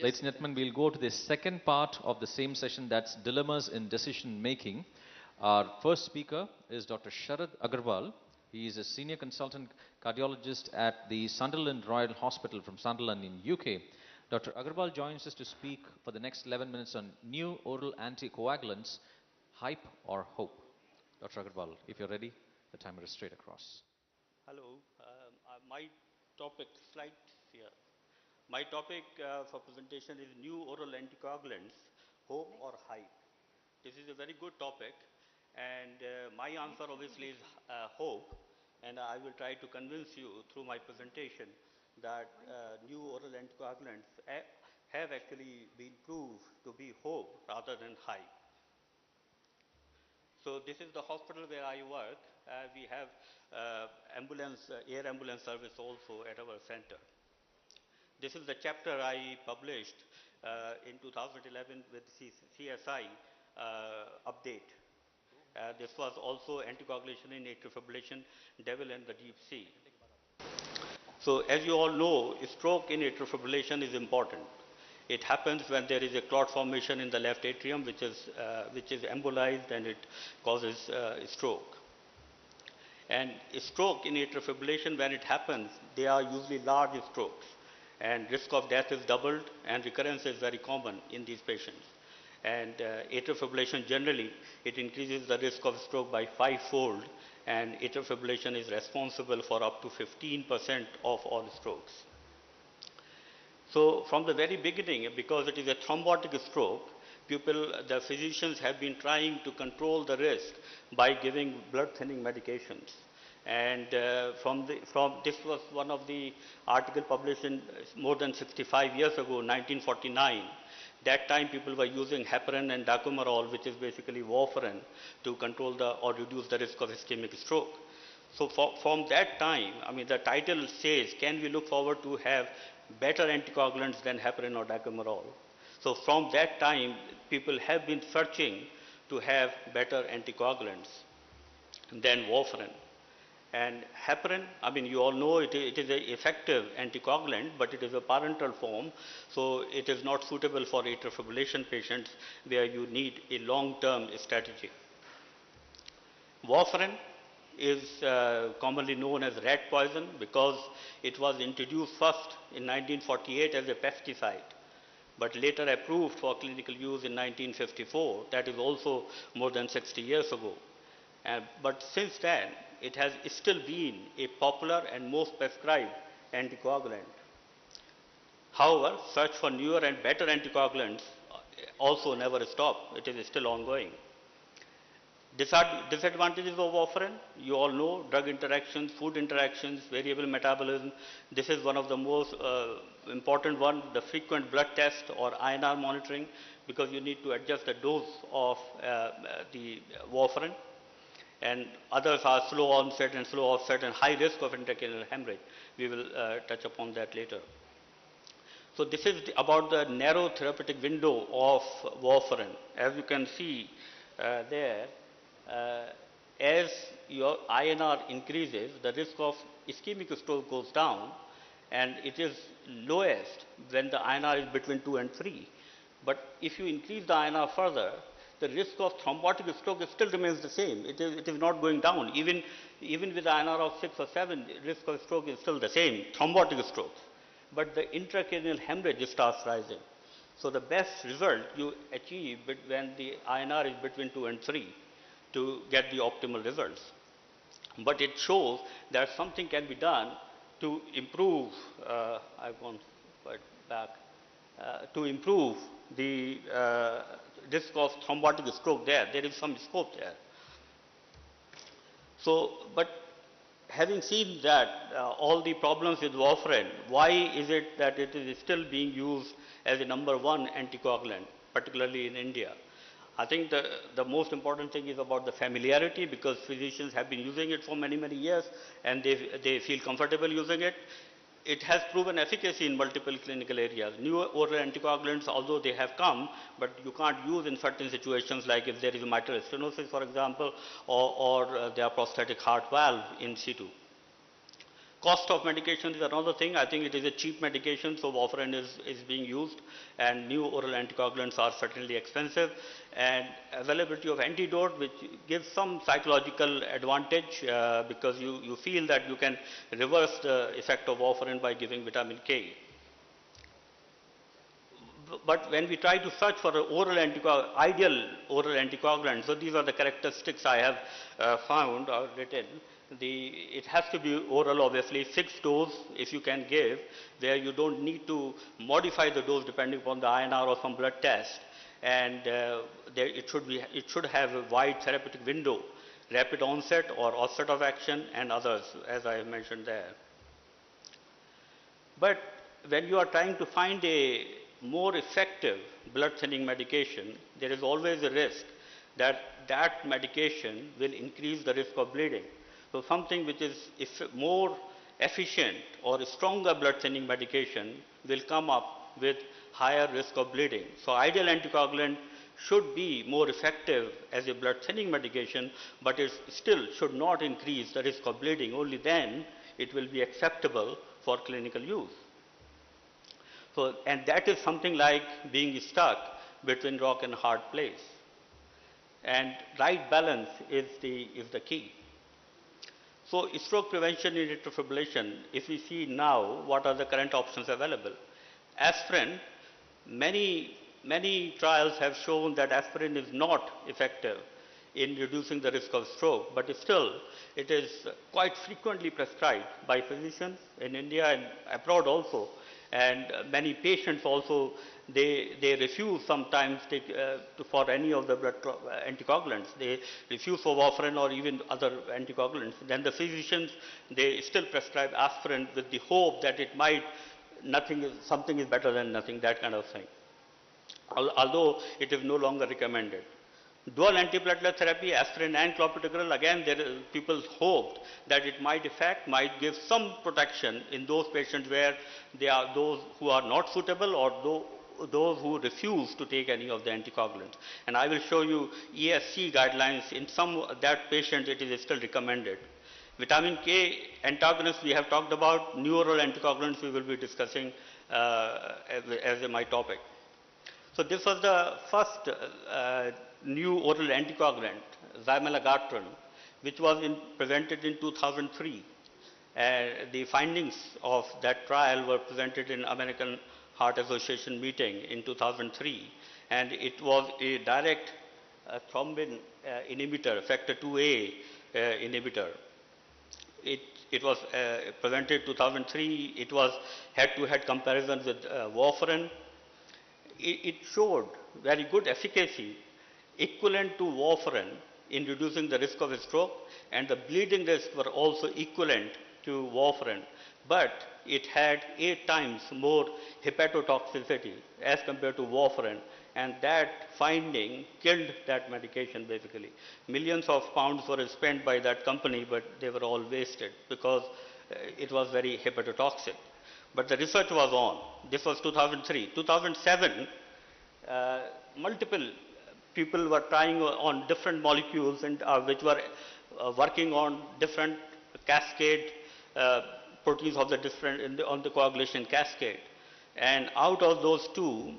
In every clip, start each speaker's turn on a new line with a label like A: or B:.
A: Ladies and gentlemen, we'll go to the second part of the same session, that's dilemmas in decision making. Our first speaker is Dr. Sharad Agrawal. He is a senior consultant cardiologist at the Sunderland Royal Hospital from Sunderland in UK. Dr. Agrawal joins us to speak for the next 11 minutes on new oral anticoagulants, hype or hope. Dr. Agrawal, if you're ready, the timer is straight across.
B: Hello. My topic, slide here. My topic for presentation is new oral anticoagulants, hope or hype. This is a very good topic, and my answer obviously is hope, and I will try to convince you through my presentation that new oral anticoagulants have actually been proved to be hope rather than hype. So this is the hospital where I work. We have air ambulance service also at our center. This is the chapter I published in 2011 with CSI update. This was also anticoagulation in atrial fibrillation, devil and the deep sea. So as you all know, stroke in atrial fibrillation is important. It happens when there is a clot formation in the left atrium, which is embolized, and it causes stroke. And stroke in atrial fibrillation, when it happens, they are usually large strokes, and risk of death is doubled, and recurrence is very common in these patients. And atrial fibrillation generally, it increases the risk of stroke by 5-fold, and atrial fibrillation is responsible for up to 15% of all strokes. So from the very beginning, because it is a thrombotic stroke, the physicians have been trying to control the risk by giving blood thinning medications. And this was one of the articles published in more than 65 years ago, 1949. That time people were using heparin and dacumarol, which is basically warfarin, to control or reduce the risk of ischemic stroke. So from that time, I mean, the title says, can we look forward to have better anticoagulants than heparin or dacumarol? So from that time, people have been searching to have better anticoagulants than warfarin. And heparin, I mean, you all know it is an effective anticoagulant, but it is a parenteral form, so it is not suitable for atrial fibrillation patients where you need a long-term strategy. Warfarin is commonly known as rat poison because it was introduced first in 1948 as a pesticide, but later approved for clinical use in 1954. That is also more than 60 years ago. But since then, it has still been a popular and most prescribed anticoagulant. However, search for newer and better anticoagulants also never stop. It is still ongoing. Disadvantages of warfarin, you all know, drug interactions, food interactions, variable metabolism. This is one of the most important one, the frequent blood test or INR monitoring, because you need to adjust the dose of the warfarin. And others are slow onset and slow offset and high risk of intracranial hemorrhage. We will touch upon that later. So this is about the narrow therapeutic window of warfarin. As you can see there, as your INR increases, the risk of ischemic stroke goes down, and it is lowest when the INR is between 2 and 3. But if you increase the INR further, the risk of thrombotic stroke still remains the same. It is not going down. Even with INR of 6 or 7, the risk of stroke is still the same, thrombotic stroke. But the intracranial hemorrhage starts rising. So the best result you achieve when the INR is between 2 and 3 to get the optimal results. But it shows that something can be done to improve, I've gone quite back, to improve the risk of thrombotic stroke there. There is some scope there. So, but having seen that, all the problems with warfarin, why is it that it is still being used as a #1 anticoagulant, particularly in India? I think the most important thing is about the familiarity, because physicians have been using it for many, many years, and they feel comfortable using it. It has proven efficacy in multiple clinical areas. New oral anticoagulants, although they have come, but you can't use in certain situations, like if there is mitral stenosis, for example, or there are prosthetic heart valve in situ. Cost of medication is another thing. I think it is a cheap medication, so Warfarin is being used, and new oral anticoagulants are certainly expensive. And availability of antidote, which gives some psychological advantage because you feel that you can reverse the effect of Warfarin by giving vitamin K. But when we try to search for an ideal oral anticoagulant, so these are the characteristics I have found or written. It has to be oral, obviously, fixed dose if you can give, where you don't need to modify the dose depending upon the INR or some blood test. And it should have a wide therapeutic window, rapid onset or offset of action, and others, as I have mentioned there. But when you are trying to find a more effective blood thinning medication, there is always a risk that that medication will increase the risk of bleeding. So something which is more efficient or a stronger blood thinning medication will come up with higher risk of bleeding. So ideal anticoagulant should be more effective as a blood thinning medication, but it still should not increase the risk of bleeding. Only then it will be acceptable for clinical use. So, and that is something like being stuck between rock and hard place. And right balance is the key. So stroke prevention in atrial fibrillation, if we see now what are the current options available. Aspirin, many trials have shown that aspirin is not effective in reducing the risk of stroke, but still it is quite frequently prescribed by physicians in India and abroad also. And many patients also, they refuse sometimes for any of the blood anticoagulants. They refuse for Warfarin or even other anticoagulants. Then the physicians, they still prescribe aspirin with the hope that it might, something is better than nothing, that kind of thing. Although it is no longer recommended. Dual antiplatelet therapy, aspirin and clopidogrel, again people hoped that it might give some protection in those patients where they are those who are not suitable or those who refuse to take any of the anticoagulants. And I will show you ESC guidelines. In that patient it is still recommended. Vitamin K antagonists we have talked about, new oral anticoagulants we will be discussing as my topic. So this was the first new oral anticoagulant, Ximelagatran, which was presented in 2003. The findings of that trial were presented in American Heart Association meeting in 2003, and it was a direct thrombin inhibitor, factor 2A inhibitor. It was presented in 2003. It was head-to-head comparison with Warfarin. It showed very good efficacy equivalent to Warfarin in reducing the risk of a stroke, and the bleeding risk were also equivalent to Warfarin, but it had 8 times more hepatotoxicity as compared to Warfarin, and that finding killed that medication basically. Millions of pounds were spent by that company, but they were all wasted because it was very hepatotoxic. But the research was on. This was 2003. 2007, multiple people were trying on different molecules and which were working on different cascade proteins of the different on the coagulation cascade. And out of those two,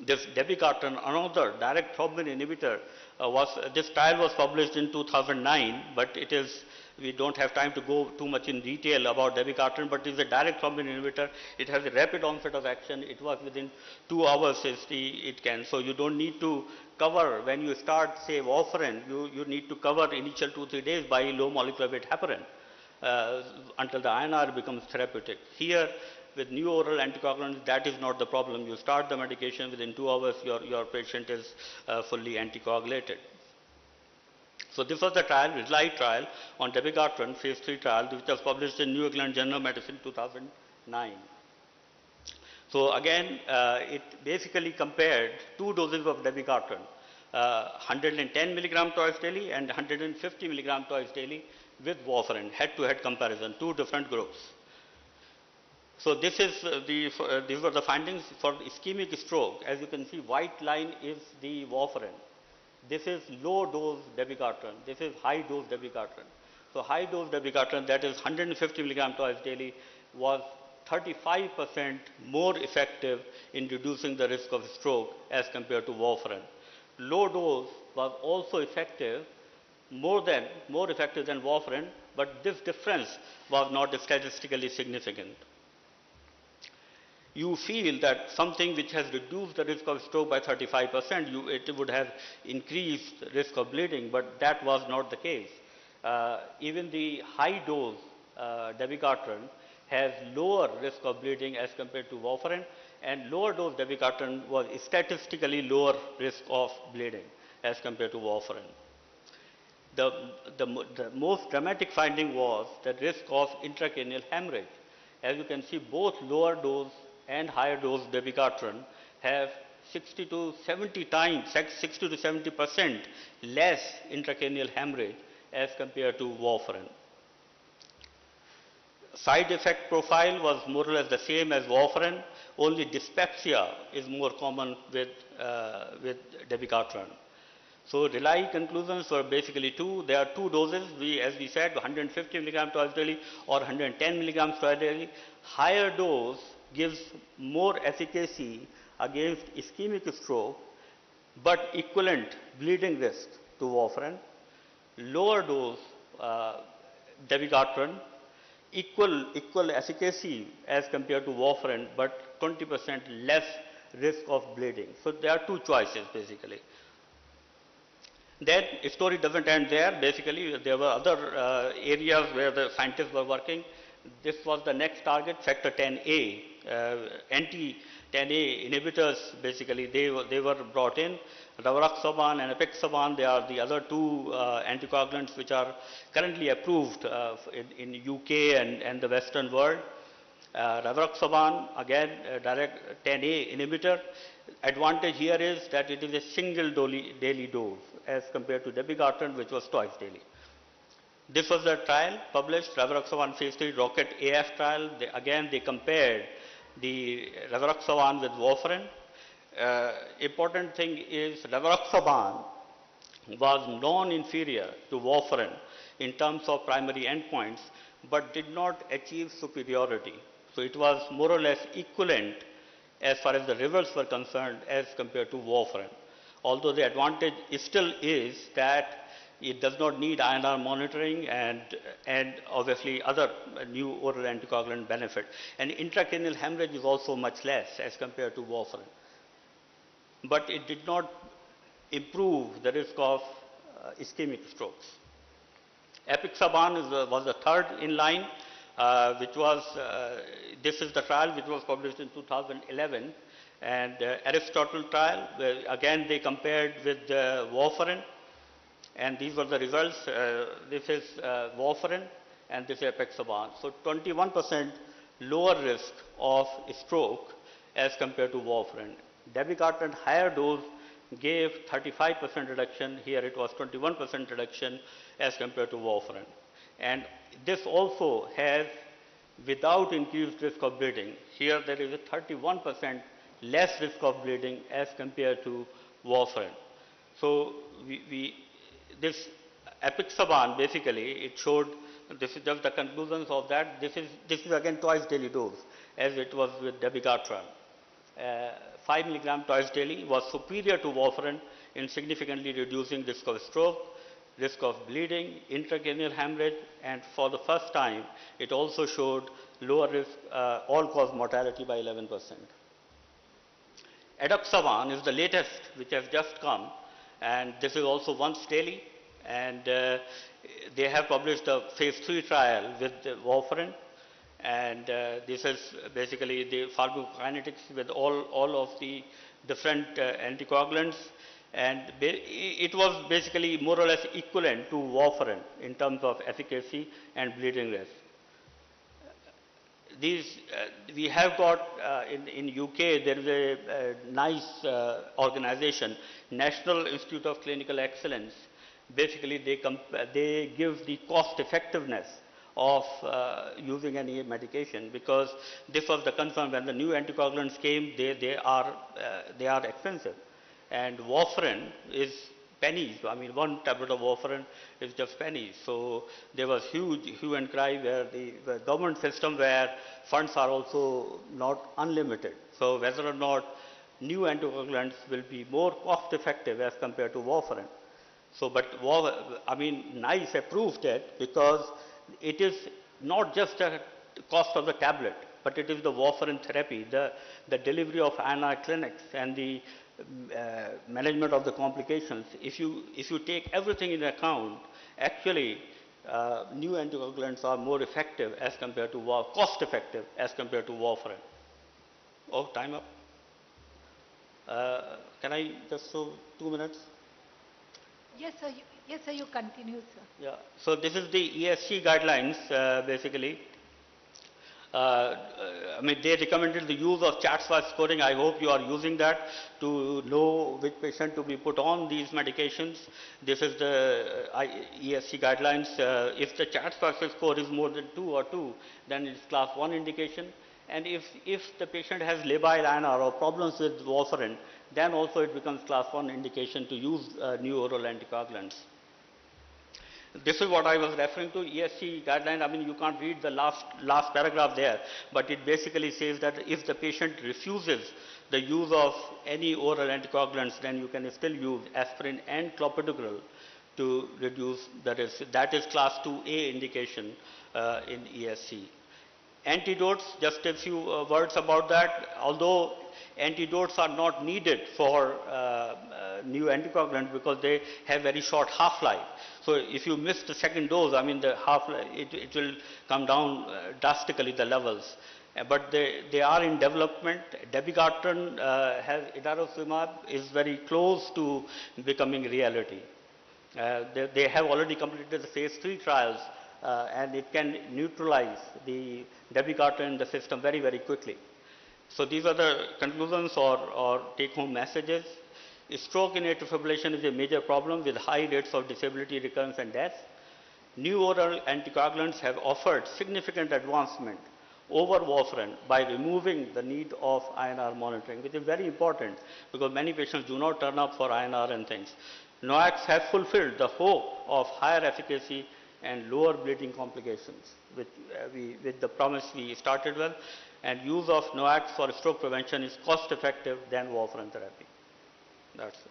B: this Dabigatran, another direct thrombin inhibitor, this trial was published in 2009, but we don't have time to go too much in detail about Dabigatran, but it is a direct thrombin inhibitor. It has a rapid onset of action. It was within 2 hours it can. So you don't need to cover, when you start, say, Warfarin, you need to cover initial 2-3 days by low molecular weight heparin until the INR becomes therapeutic. Here, with new oral anticoagulants, that is not the problem. You start the medication, within 2 hours, your patient is fully anticoagulated. So this was the trial, RELY trial on Dabigatran, phase 3 trial, which was published in New England Journal of Medicine 2009. So again, it basically compared 2 doses of Dabigatran, 110 milligram twice daily and 150 milligram twice daily with Warfarin, head-to-head comparison, 2 different groups. So this is these were the findings for ischemic stroke. As you can see, white line is the Warfarin. This is low dose Dabigatran. This is high dose Dabigatran. So high dose Dabigatran, that is 150 milligram twice daily, was 35% more effective in reducing the risk of stroke as compared to Warfarin. Low dose was also effective, more effective than Warfarin, but this difference was not statistically significant. You feel that something which has reduced the risk of stroke by 35%, it would have increased risk of bleeding, but that was not the case. Even the high dose Dabigatran has lower risk of bleeding as compared to Warfarin, and lower dose Dabigatran was statistically lower risk of bleeding as compared to Warfarin. The most dramatic finding was the risk of intracranial hemorrhage. As you can see, both lower dose and higher dose Dabigatran have 60 to 70% less intracranial hemorrhage as compared to Warfarin. Side effect profile was more or less the same as Warfarin, only dyspepsia is more common with Dabigatran. So Rely conclusions were basically two. There are two doses, as we said, 150 milligrams twice daily or 110 milligrams twice daily. Higher dose gives more efficacy against ischemic stroke, but equivalent bleeding risk to Warfarin. Lower dose Dabigatran, equal efficacy as compared to Warfarin, but 20% less risk of bleeding. So there are two choices basically. That story doesn't end there. Basically, there were other areas where the scientists were working. This was the next target, factor 10A. Anti-10A inhibitors, basically, they were brought in. Rivaroxaban and Apixaban, they are the other two anticoagulants which are currently approved in UK and the Western world. Rivaroxaban, again, direct 10A inhibitor. Advantage here is that it is a single daily dose as compared to Dabigatran, which was twice daily. This was a trial published, Rivaroxaban phase 3 Rocket AF trial. They compared the Rivaroxaban with Warfarin. Important thing is Rivaroxaban was non-inferior to Warfarin in terms of primary endpoints, but did not achieve superiority. So it was more or less equivalent as far as the results were concerned as compared to Warfarin. Although the advantage still is that it does not need INR monitoring and obviously other new oral anticoagulant benefit. And intracranial hemorrhage is also much less as compared to Warfarin. But it did not improve the risk of ischemic strokes. Apixaban was the third in line, which was, this is the trial which was published in 2011, and Aristotle trial, where again they compared with Warfarin, and these were the results. This is Warfarin and this is Apixaban. So 21% lower risk of stroke as compared to Warfarin. Dabigatran higher dose gave 35% reduction. Here it was 21% reduction as compared to Warfarin. And this also has, without increased risk of bleeding, here there is a 31% less risk of bleeding as compared to Warfarin. So this Apixaban, basically, it showed, this is just the conclusions of that. This is again twice daily dose, as it was with Dabigatran. 5 milligram twice daily was superior to Warfarin in significantly reducing risk of stroke, risk of bleeding, intracranial hemorrhage, and for the first time, it also showed lower risk, all-cause mortality by 11%. Apixaban is the latest which has just come, and this is also once daily, and they have published a phase 3 trial with Warfarin, and this is basically the pharmacokinetics with all of the different anticoagulants, and it was basically more or less equivalent to Warfarin in terms of efficacy and bleeding risk. We have got in UK, there is a nice organization, National Institute of Clinical Excellence. Basically, they give the cost effectiveness of using any medication, because this was the concern when the new anticoagulants came. They are expensive, and Warfarin is pennies. I mean, one tablet of warfarin is just pennies. So there was huge hue and cry where the government system where funds are also not unlimited. So whether or not new anticoagulants will be more cost effective as compared to warfarin. So, but I mean, NICE approved it because it is not just a cost of the tablet, but it is the warfarin therapy, the delivery of INR clinics and the management of the complications. If you take everything into account, actually new anticoagulants are more effective as compared to cost effective as compared to warfarin. Oh, time up. Can I just show 2 minutes?
C: Yes, sir. Yes, sir. You continue, sir.
B: Yeah. So this is the ESC guidelines, basically. I mean, they recommended the use of chat-SPAF scoring. I hope you are using that to know which patient to be put on these medications. This is the ESC guidelines. If the chat-SPAF score is more than 2 or 2, then it's class 1 indication. And if the patient has labile INR or problems with warfarin, then also it becomes class 1 indication to use new oral anticoagulants. This is what I was referring to, ESC guideline. I mean, you can't read the last paragraph there, but it basically says that if the patient refuses the use of any oral anticoagulants, then you can still use aspirin and clopidogrel to reduce the risk. That is class 2A indication in ESC. Antidotes, just a few words about that. Although antidotes are not needed for new anticoagulants because they have very short half-life. So if you miss the second dose, I mean the half-life, it will come down drastically, the levels. But they are in development. Dabigatran Rivaroxaban is very close to becoming reality. They have already completed the phase 3 trials and it can neutralize the Dabigatran in the system very, very quickly. So these are the conclusions or take-home messages. Stroke in atrial fibrillation is a major problem with high rates of disability, recurrence and death. New oral anticoagulants have offered significant advancement over warfarin by removing the need of INR monitoring, which is very important because many patients do not turn up for INR and things. NOACs have fulfilled the hope of higher efficacy and lower bleeding complications, with the promise we started with, and use of NOACs for stroke prevention is cost effective than warfarin therapy. That's it.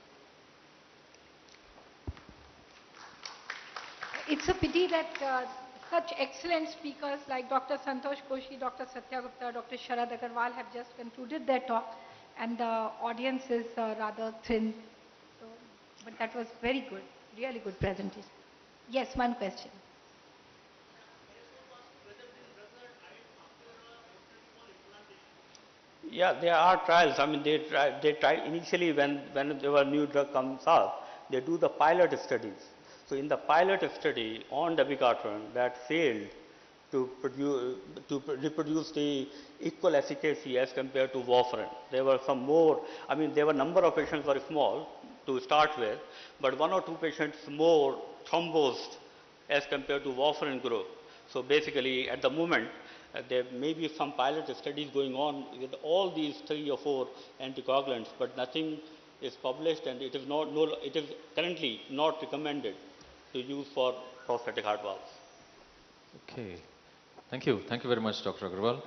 C: It's a pity that such excellent speakers like Dr. Santosh Koshi, Dr. Satya Gupta, Dr. Sharad Agrawal have just concluded their talk and the audience is rather thin. So, but that was very good, really good presentation. Yes, one question.
B: Yeah, there are trials. I mean, they try initially when the new drug comes up, they do the pilot studies. So in the pilot study on Dabigatran that failed to reproduce the equal efficacy as compared to warfarin. There were some more, I mean, there were number of patients very small to start with, but 1 or 2 patients more thrombosed as compared to warfarin group. So basically, at the moment, there may be some pilot studies going on with all these 3 or 4 anticoagulants, but nothing is published and it is currently not recommended to use for prosthetic heart valves.
A: Okay. Thank you. Thank you very much, Dr. Agrawal.